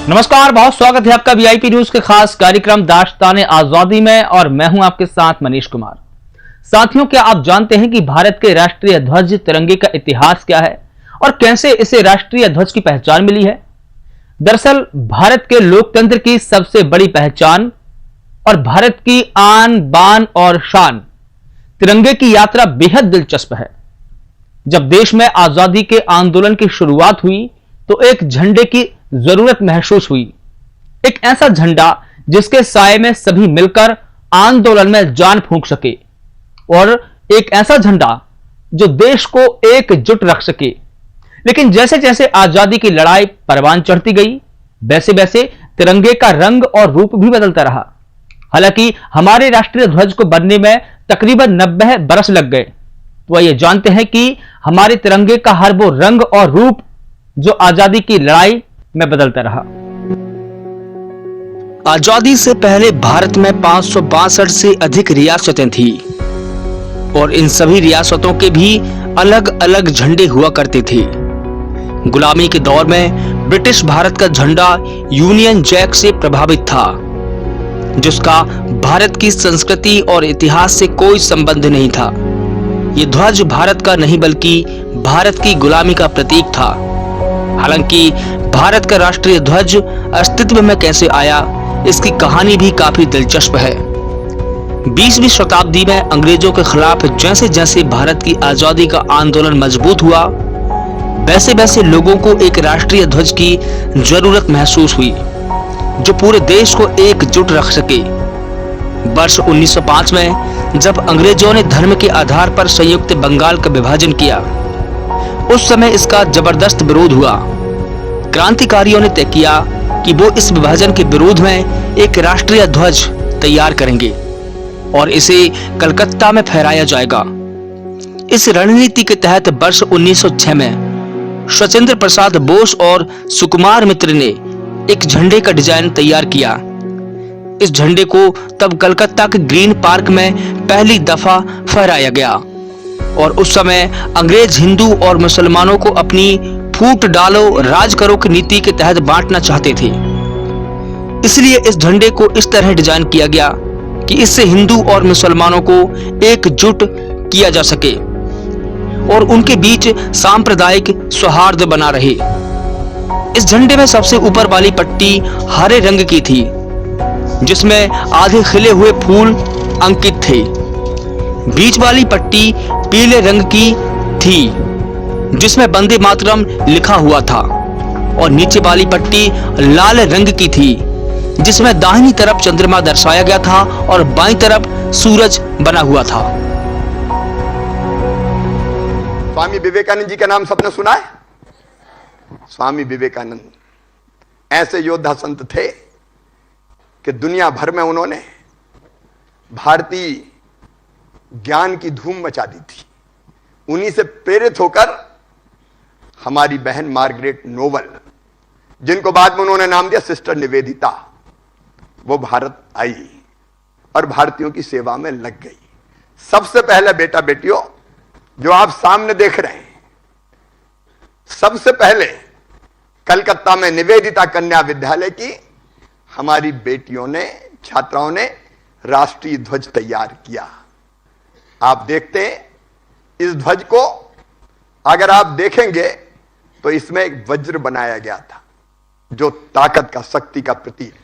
नमस्कार, बहुत स्वागत है आपका वीआईपी न्यूज के खास कार्यक्रम दास्तान आजादी में और मैं हूं आपके साथ मनीष कुमार। साथियों, क्या आप जानते हैं कि भारत के राष्ट्रीय ध्वज तिरंगे का इतिहास क्या है और कैसे इसे राष्ट्रीय ध्वज की पहचान मिली है? दरअसल भारत के लोकतंत्र की सबसे बड़ी पहचान और भारत की आन बान और शान तिरंगे की यात्रा बेहद दिलचस्प है। जब देश में आजादी के आंदोलन की शुरुआत हुई तो एक झंडे की जरूरत महसूस हुई, एक ऐसा झंडा जिसके साए में सभी मिलकर आंदोलन में जान फूंक सके और एक ऐसा झंडा जो देश को एकजुट रख सके। लेकिन जैसे जैसे आजादी की लड़ाई परवान चढ़ती गई, वैसे वैसे तिरंगे का रंग और रूप भी बदलता रहा। हालांकि हमारे राष्ट्रीय ध्वज को बनने में तकरीबन 90 बरस लग गए। तो आइए जानते हैं कि हमारे तिरंगे का हर वो रंग और रूप जो आजादी की लड़ाई में बदलता रहा। आजादी से पहले भारत में 562 से अधिक रियासतें थी और इन सभी रियासतों के भी अलग अलग झंडे हुआ करते थे। गुलामी के दौर में ब्रिटिश भारत का झंडा यूनियन जैक से प्रभावित था, जिसका भारत की संस्कृति और इतिहास से कोई संबंध नहीं था। ये ध्वज भारत का नहीं बल्कि भारत की गुलामी का प्रतीक था। हालांकि भारत का राष्ट्रीय ध्वज अस्तित्व में कैसे आया, इसकी कहानी भी काफी दिलचस्प है। 20वीं शताब्दी में अंग्रेजों के खिलाफ जैसे जैसे भारत की आजादी का आंदोलन मजबूत हुआ, वैसे वैसे लोगों को एक राष्ट्रीय ध्वज की जरूरत महसूस हुई जो पूरे देश को एकजुट रख सके। वर्ष 1905 में जब अंग्रेजों ने धर्म के आधार पर संयुक्त बंगाल का विभाजन किया, उस समय इसका जबरदस्त विरोध हुआ। क्रांतिकारियों ने तय किया कि वो इस विभाजन के विरोध में एक राष्ट्रीय ध्वज तैयार करेंगे और इसे कलकत्ता में फहराया जाएगा। इस रणनीति के तहत वर्ष 1906 में स्वतंत्र प्रसाद बोस और सुकुमार मित्र ने एक झंडे का डिजाइन तैयार किया। इस झंडे को तब कलकत्ता के ग्रीन पार्क में पहली दफा फहराया गया और उस समय अंग्रेज हिंदू और मुसलमानों को अपनी फूट डालो राज करो की नीति के तहत बांटना चाहते थे। इसलिए इस झंडे को इस तरह डिजाइन किया गया कि इससे हिंदू और मुसलमानों को एकजुट किया जा सके और उनके बीच सांप्रदायिक सौहार्द बना रहे। इस झंडे में सबसे ऊपर वाली पट्टी हरे रंग की थी, जिसमें आधे खिले हुए फूल अंकित थे। बीच वाली पट्टी पीले रंग की थी, जिसमें वंदे मातरम लिखा हुआ था और नीचे वाली पट्टी लाल रंग की थी, जिसमें दाहिनी तरफ चंद्रमा दर्शाया गया था और बाईं तरफ सूरज बना हुआ था। स्वामी विवेकानंद जी का नाम सबने सुना है? स्वामी विवेकानंद ऐसे योद्धा संत थे कि दुनिया भर में उन्होंने भारतीय ज्ञान की धूम मचा दी थी। उन्हीं से प्रेरित होकर हमारी बहन मार्गरेट नोबल, जिनको बाद में उन्होंने नाम दिया सिस्टर निवेदिता, वो भारत आई और भारतीयों की सेवा में लग गई। सबसे पहले बेटा बेटियों जो आप सामने देख रहे हैं, सबसे पहले कलकत्ता में निवेदिता कन्या विद्यालय की हमारी बेटियों ने, छात्राओं ने राष्ट्रीय ध्वज तैयार किया। आप देखते हैं इस ध्वज को, अगर आप देखेंगे तो इसमें एक वज्र बनाया गया था जो ताकत का, शक्ति का प्रतीक,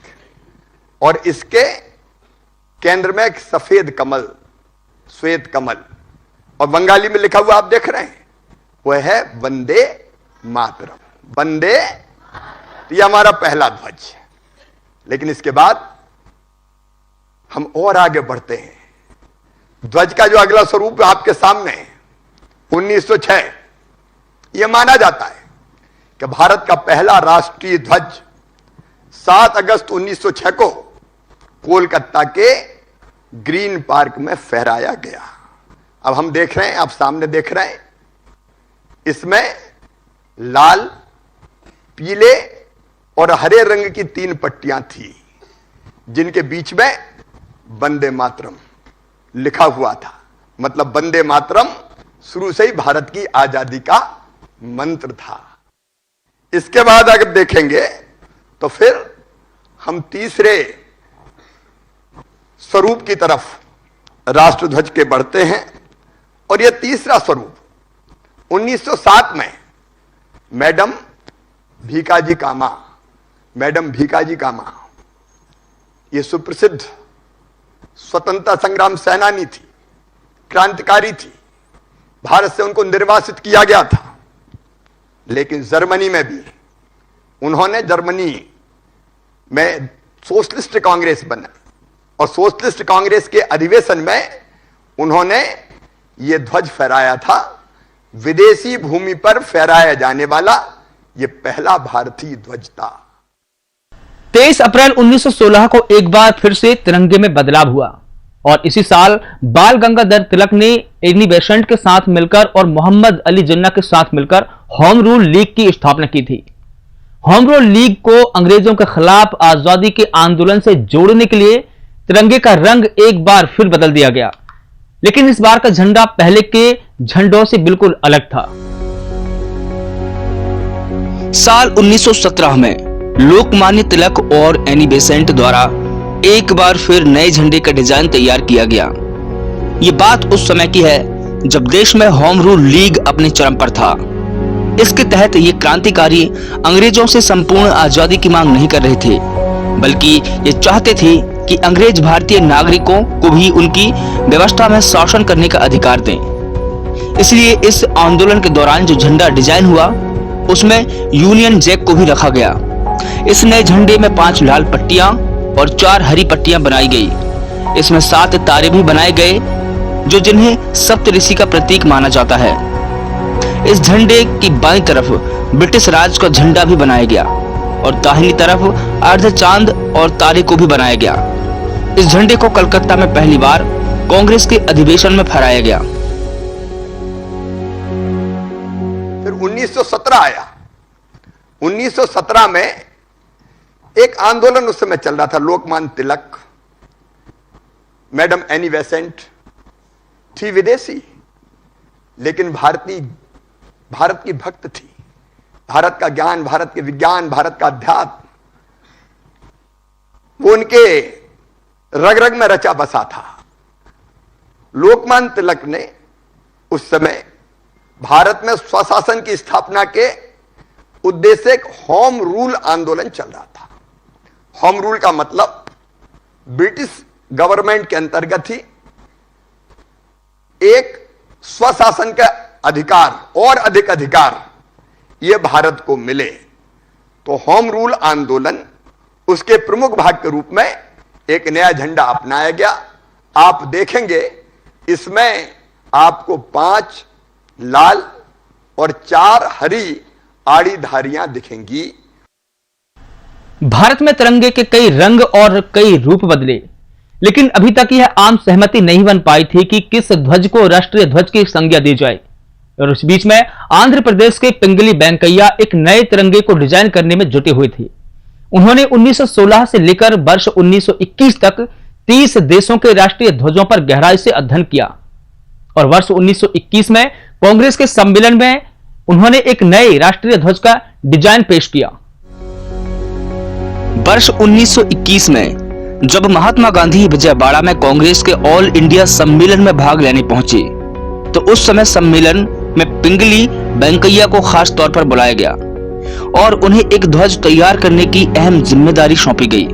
और इसके केंद्र में एक सफेद कमल, श्वेत कमल, और बंगाली में लिखा हुआ आप देख रहे हैं, वह है वंदे मातरम। वंदे, ये हमारा पहला ध्वज। लेकिन इसके बाद हम और आगे बढ़ते हैं। ध्वज का जो अगला स्वरूप आपके सामने है 1906, यह माना जाता है कि भारत का पहला राष्ट्रीय ध्वज 7 अगस्त 1906 को कोलकाता के ग्रीन पार्क में फहराया गया। अब हम देख रहे हैं, आप सामने देख रहे हैं, इसमें लाल, पीले और हरे रंग की 3 पट्टियां थी, जिनके बीच में वंदे मातरम लिखा हुआ था। मतलब वंदे मातरम शुरू से ही भारत की आजादी का मंत्र था। इसके बाद अगर देखेंगे तो फिर हम तीसरे स्वरूप की तरफ राष्ट्रध्वज के बढ़ते हैं। और यह तीसरा स्वरूप 1907 में मैडम भीकाजी कामा, ये सुप्रसिद्ध स्वतंत्रता संग्राम सेनानी थी, क्रांतिकारी थी। भारत से उनको निर्वासित किया गया था, लेकिन जर्मनी में भी उन्होंने, जर्मनी में सोशलिस्ट कांग्रेस बना और सोशलिस्ट कांग्रेस के अधिवेशन में उन्होंने यह ध्वज फहराया था। विदेशी भूमि पर फहराया जाने वाला यह पहला भारतीय ध्वज था। 23 अप्रैल 1916 को एक बार फिर से तिरंगे में बदलाव हुआ और इसी साल बाल गंगाधर तिलक ने एनी बेसेंट के साथ मिलकर और मोहम्मद अली जिन्ना के साथ मिलकर होम रूल लीग की स्थापना की थी। होम रूल लीग को अंग्रेजों के खिलाफ आजादी के आंदोलन से जोड़ने के लिए तिरंगे का रंग एक बार फिर बदल दिया गया, लेकिन इस बार का झंडा पहले के झंडों से बिल्कुल अलग था। साल 1917 में लोकमान्य तिलक और एनी बेसेंट द्वारा एक बार फिर नए झंडे का डिजाइन तैयार किया गया। ये बात उस समय की है जब देश में होम रूल लीग अपने चरम पर था। इसके तहत ये क्रांतिकारी अंग्रेजों से संपूर्ण आजादी की मांग नहीं कर रहे थे, बल्कि ये चाहते थे कि अंग्रेज भारतीय नागरिकों को भी उनकी व्यवस्था में शासन करने का अधिकार दें। इसलिए इस आंदोलन के दौरान जो झंडा डिजाइन हुआ उसमें यूनियन जैक को भी रखा गया। इस नए झंडे में 5 लाल पट्टियां और 4 हरी पट्टियां बनाई गई। इसमें 7 तारे भी बनाए गए जो जिन्हें सप्तऋषि का प्रतीक माना जाता है। इस झंडे की बाईं तरफ ब्रिटिश राज का झंडा भी बनाया गया और दाहिनी तरफ अर्ध चांद और तारे को भी बनाया गया। इस झंडे को कलकत्ता में पहली बार कांग्रेस के अधिवेशन में फहराया गया। फिर 1917 आया। 1917 में एक आंदोलन उस समय चल रहा था। Lokmanya Tilak, madam Annie Besant थी विदेशी, लेकिन भारत की भक्त थी। भारत का ज्ञान, भारत के विज्ञान, भारत का अध्यात्म वो उनके रग रग में रचा बसा था। लोकमान्य तिलक ने उस समय भारत में स्वशासन की स्थापना के उद्देश्य से एक होम रूल आंदोलन चल रहा था। होम रूल का मतलब ब्रिटिश गवर्नमेंट के अंतर्गत ही एक स्वशासन का अधिकार और अधिक अधिकार यह भारत को मिले। तो होम रूल आंदोलन उसके प्रमुख भाग के रूप में एक नया झंडा अपनाया गया। आप देखेंगे इसमें आपको 5 लाल और 4 हरी आड़ी धारियां दिखेंगी। भारत में तिरंगे के कई रंग और कई रूप बदले, लेकिन अभी तक यह आम सहमति नहीं बन पाई थी कि किस ध्वज को राष्ट्रीय ध्वज की संज्ञा दी जाए। और इस बीच में आंध्र प्रदेश के पिंगली वेंकैया एक नए तिरंगे को डिजाइन करने में जुटे हुए थे। उन्होंने 1916 से लेकर वर्ष 1921 तक 30 देशों के राष्ट्रीय ध्वजों पर गहराई से अध्ययन किया और वर्ष 1921 में कांग्रेस के सम्मेलन में उन्होंने एक नए राष्ट्रीय ध्वज का डिजाइन पेश किया। वर्ष 1921 में जब महात्मा गांधी विजयवाड़ा में कांग्रेस के ऑल इंडिया सम्मेलन में भाग लेने पहुंचे, तो उस समय सम्मेलन में पिंगली वेंकैया को खास तौर पर बुलाया गया और उन्हें एक ध्वज तैयार करने की अहम जिम्मेदारी सौंपी गई।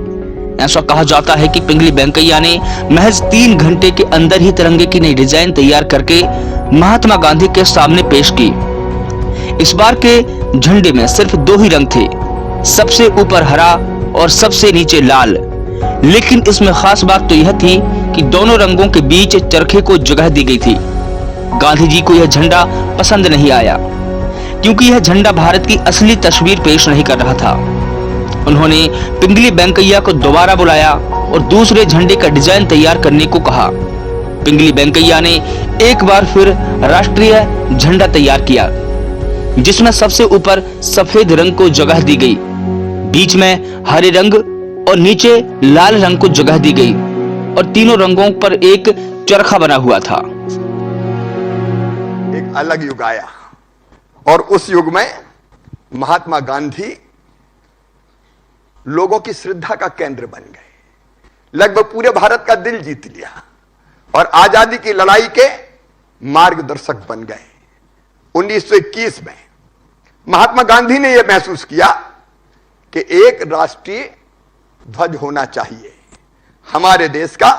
ऐसा कहा जाता है कि पिंगली वेंकैया ने महज 3 घंटे के अंदर ही तिरंगे की नई डिजाइन तैयार करके महात्मा गांधी के सामने पेश की। इस बार के झंडे में सिर्फ 2 ही रंग थे, सबसे ऊपर हरा और सबसे नीचे लाल। लेकिन इसमें खास बात तो यह थी कि दोनों रंगों के बीच चरखे को जगह दी गई थी। गांधी जी को यह झंडा पसंद नहीं आया, क्योंकि यह झंडा भारत की असली तस्वीर पेश नहीं कर रहा था। उन्होंने पिंगली वेंकैया को दोबारा बुलाया और दूसरे झंडे का डिजाइन तैयार करने को कहा। पिंगली वेंकैया ने एक बार फिर राष्ट्रीय झंडा तैयार किया, जिसमें सबसे ऊपर सफेद रंग को जगह दी गई, बीच में हरे रंग और नीचे लाल रंग को जगह दी गई और तीनों रंगों पर एक चरखा बना हुआ था। एक अलग युग आया और उस युग में महात्मा गांधी लोगों की श्रद्धा का केंद्र बन गए, लगभग पूरे भारत का दिल जीत लिया और आजादी की लड़ाई के मार्गदर्शक बन गए। 1921 में महात्मा गांधी ने यह महसूस किया कि एक राष्ट्रीय ध्वज होना चाहिए, हमारे देश का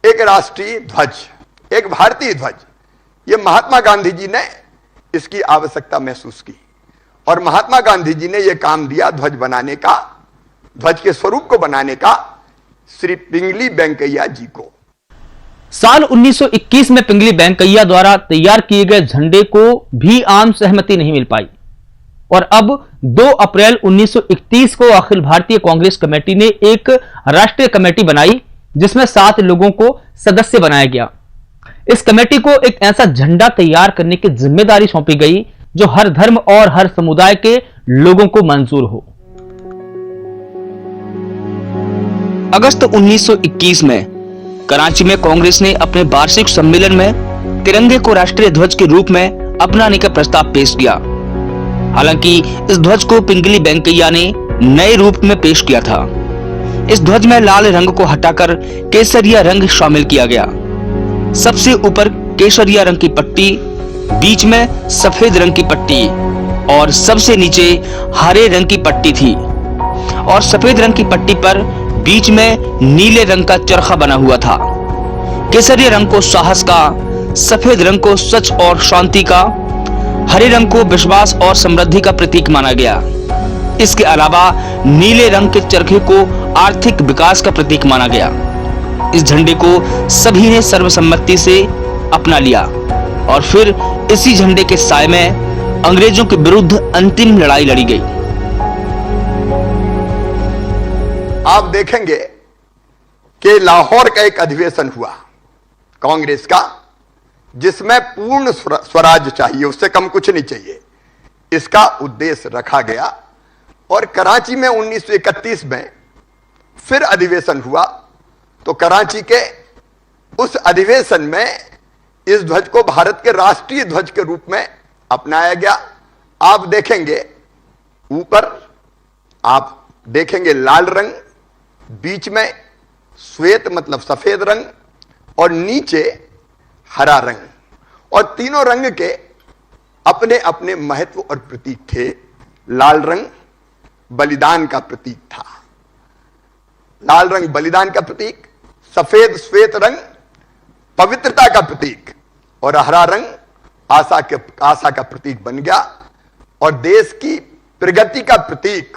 एक राष्ट्रीय ध्वज, एक भारतीय ध्वज। यह महात्मा गांधी जी ने इसकी आवश्यकता महसूस की और महात्मा गांधी जी ने यह काम दिया ध्वज बनाने का, ध्वज के स्वरूप को बनाने का श्री पिंगली वेंकैया जी को। साल 1921 में पिंगली वेंकैया द्वारा तैयार किए गए झंडे को भी आम सहमति नहीं मिल पाई और अब 2 अप्रैल 1931 को अखिल भारतीय कांग्रेस कमेटी ने एक राष्ट्रीय कमेटी बनाई जिसमें 7 लोगों को सदस्य बनाया गया। इस कमेटी को एक ऐसा झंडा तैयार करने की जिम्मेदारी सौंपी गई जो हर धर्म और हर समुदाय के लोगों को मंजूर हो। अगस्त 1921 में कराची में कांग्रेस ने अपने वार्षिक सम्मेलन में तिरंगे को राष्ट्रीय ध्वज के रूप में अपनाने का प्रस्ताव पेश किया। हालांकि इस ध्वज को पिंगली वेंकैया ने नए रूप में पेश किया था। इस ध्वज में लाल रंग को हटाकर केसरिया रंग शामिल किया गया। सबसे ऊपर केसरिया रंग की पट्टी, बीच में सफेद रंग की पट्टी और सबसे नीचे हरे रंग की पट्टी थी और सफेद रंग की पट्टी पर बीच में नीले रंग का चरखा बना हुआ था। केसरिया रंग को साहस का, सफेद रंग को सच और शांति का, हरे रंग को विश्वास और समृद्धि का प्रतीक माना गया। इसके अलावा नीले रंग के चरखे को आर्थिक विकास का प्रतीक माना गया। इस झंडे को सभी ने सर्वसम्मति से अपना लिया और फिर इसी झंडे के साए में अंग्रेजों के विरुद्ध अंतिम लड़ाई लड़ी गई। आप देखेंगे कि लाहौर का एक अधिवेशन हुआ कांग्रेस का, जिसमें पूर्ण स्वराज चाहिए, उससे कम कुछ नहीं चाहिए, इसका उद्देश्य रखा गया। और कराची में 1931 में फिर अधिवेशन हुआ तो कराची के उस अधिवेशन में इस ध्वज को भारत के राष्ट्रीय ध्वज के रूप में अपनाया गया। आप देखेंगे ऊपर आप देखेंगे लाल रंग, बीच में श्वेत मतलब सफेद रंग और नीचे हरा रंग, और तीनों रंग के अपने अपने महत्व और प्रतीक थे। लाल रंग बलिदान का प्रतीक था, लाल रंग बलिदान का प्रतीक, सफेद श्वेत रंग पवित्रता का प्रतीक और हरा रंग आशा का प्रतीक बन गया। और देश की प्रगति का प्रतीक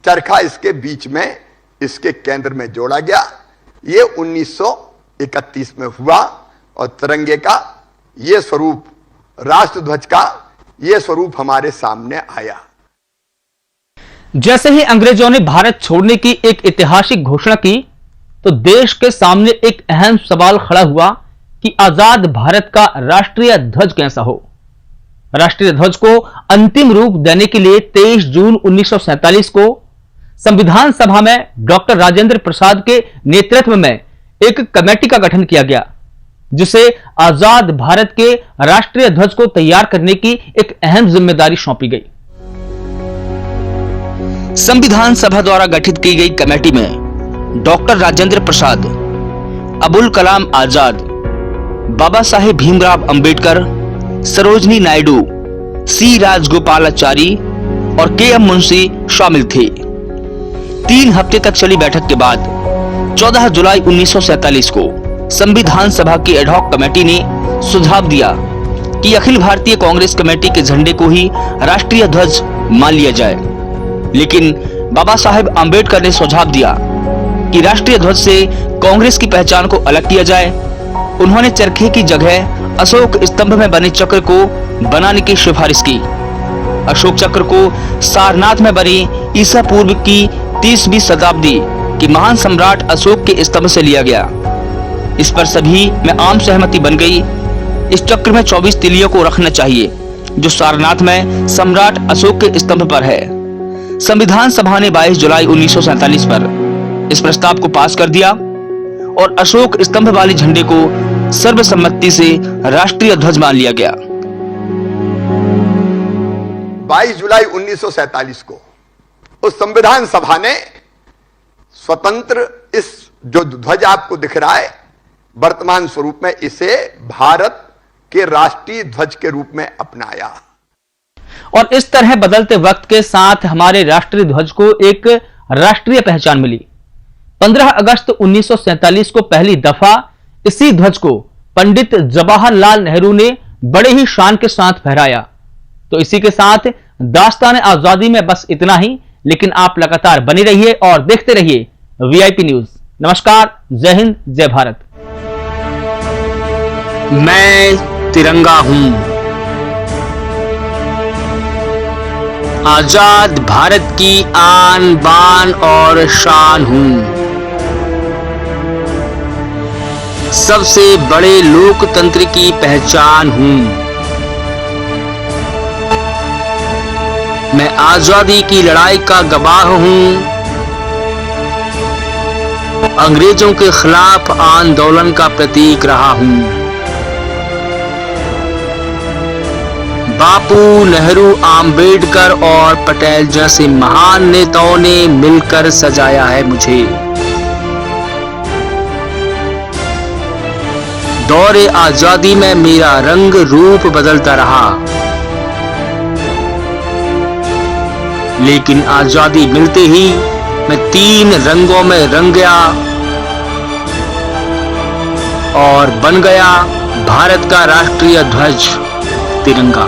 चरखा इसके बीच में, इसके केंद्र में जोड़ा गया। यह 1931 में हुआ और तिरंगे का यह स्वरूप, राष्ट्रध्वज का यह स्वरूप हमारे सामने आया। जैसे ही अंग्रेजों ने भारत छोड़ने की एक ऐतिहासिक घोषणा की तो देश के सामने एक अहम सवाल खड़ा हुआ कि आजाद भारत का राष्ट्रीय ध्वज कैसा हो। राष्ट्रीय ध्वज को अंतिम रूप देने के लिए 23 जून 1947 को संविधान सभा में डॉक्टर राजेंद्र प्रसाद के नेतृत्व में एक कमेटी का गठन किया गया, जिसे आजाद भारत के राष्ट्रीय ध्वज को तैयार करने की एक अहम जिम्मेदारी सौंपी गई। संविधान सभा द्वारा गठित की गई कमेटी में डॉक्टर राजेंद्र प्रसाद, अबुल कलाम आजाद, बाबा साहेब भीमराव अंबेडकर, सरोजनी नायडू, सी राजगोपालाचारी और के.एम. मुंशी शामिल थे। 3 हफ्ते तक चली बैठक के बाद 14 जुलाई 1947 को संविधान सभा की एडहॉक कमेटी ने सुझाव दिया कि अखिल भारतीय कांग्रेस कमेटी के झंडे को ही राष्ट्रीय ध्वज मान लिया जाए। लेकिन बाबा साहेब आम्बेडकर ने सुझाव दिया कि राष्ट्रीय ध्वज से कांग्रेस की पहचान को अलग किया जाए। उन्होंने चरखे की जगह अशोक स्तंभ में बने चक्र को बनाने की सिफारिश की। अशोक चक्र को सारनाथ में बने ईसा पूर्व की 30वीं शताब्दी के महान सम्राट अशोक के स्तंभ से लिया गया। इस पर सभी में आम सहमति बन गई। इस चक्र में 24 तिलियों को रखना चाहिए, जो सारनाथ में सम्राट अशोक के स्तंभ पर है। संविधान सभा ने 22 जुलाई 1947 पर इस प्रस्ताव को पास कर दिया और अशोक स्तंभ वाले झंडे को सर्वसम्मति से राष्ट्रीय ध्वज मान लिया गया। 22 जुलाई 1947 को उस संविधान सभा ने स्वतंत्र इस जो ध्वज आपको दिख रहा है वर्तमान स्वरूप में, इसे भारत के राष्ट्रीय ध्वज के रूप में अपनाया। और इस तरह बदलते वक्त के साथ हमारे राष्ट्रीय ध्वज को एक राष्ट्रीय पहचान मिली। 15 अगस्त 1947 को पहली दफा इसी ध्वज को पंडित जवाहरलाल नेहरू ने बड़े ही शान के साथ फहराया। तो इसी के साथ दास्तान आजादी में बस इतना ही, लेकिन आप लगातार बने रहिए और देखते रहिए वीआईपी न्यूज। नमस्कार, जय हिंद, जय भारत। मैं तिरंगा हूं, आजाद भारत की आन बान और शान हूं, सबसे बड़े लोकतंत्र की पहचान हूं। मैं आजादी की लड़ाई का गवाह हूं, अंग्रेजों के खिलाफ आंदोलन का प्रतीक रहा हूं। बापू, नेहरू, आम्बेडकर और पटेल जैसे महान नेताओं ने मिलकर सजाया है मुझे। दौरे आजादी में मेरा रंग रूप बदलता रहा, लेकिन आजादी मिलते ही मैं 3 रंगों में रंग गया और बन गया भारत का राष्ट्रीय ध्वज तिरंगा।